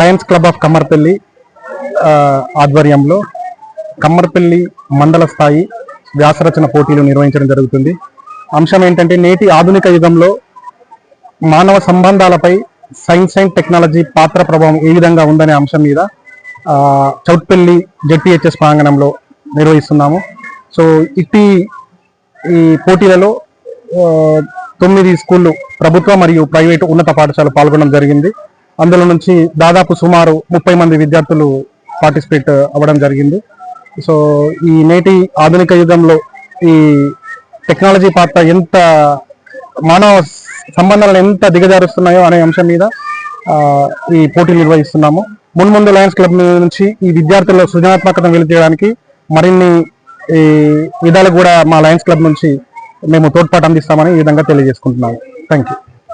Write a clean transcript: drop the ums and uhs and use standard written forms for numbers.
Lions club of Kammarpally ఆధ్వర్యంలో కమ్మర్పల్లి మండల స్థాయి వ్యాసరచన పోటీలు నిర్వహించడం జరుగుతుంది. అంశం ఏంటంటే నేటి ఆధునిక యుగంలో మానవ సంబంధాలపై సైన్స్ అండ్ టెక్నాలజీ పాత్ర ప్రభావం ఏ విధంగా ఉందనే అంశం మీద చౌట్పల్లి జెడ్పీహెచ్ఎస్ ప్రాంగణంలో నిర్వహిస్తున్నాము. సో ఈ పోటీలలో 9 స్కూళ్ళు ప్రభుత్వ మరియు ప్రైవేటు ఉన్నత పాఠశాలలు పాల్గొనడం జరిగింది. అందులో నుంచి దాదాపు సుమారు 30 మంది విద్యార్థులు పార్టిసిపేట్ అవ్వడం జరిగింది. సో ఈ నేటి ఆధునిక యుగంలో ఈ టెక్నాలజీ పాత్ర ఎంత మానవ సంబంధాలను ఎంత దిగజారుస్తున్నాయో అనే అంశం మీద ఈ పోటీలు నిర్వహిస్తున్నాము. మున్ముందు లయన్స్ క్లబ్ నుంచి ఈ విద్యార్థుల్లో సృజనాత్మకతను వెలిచేయడానికి మరిన్ని విధాలు కూడా మా లయన్స్ క్లబ్ నుంచి మేము తోడ్పాటు అందిస్తామని ఈ విధంగా తెలియజేసుకుంటున్నాము. Thank you.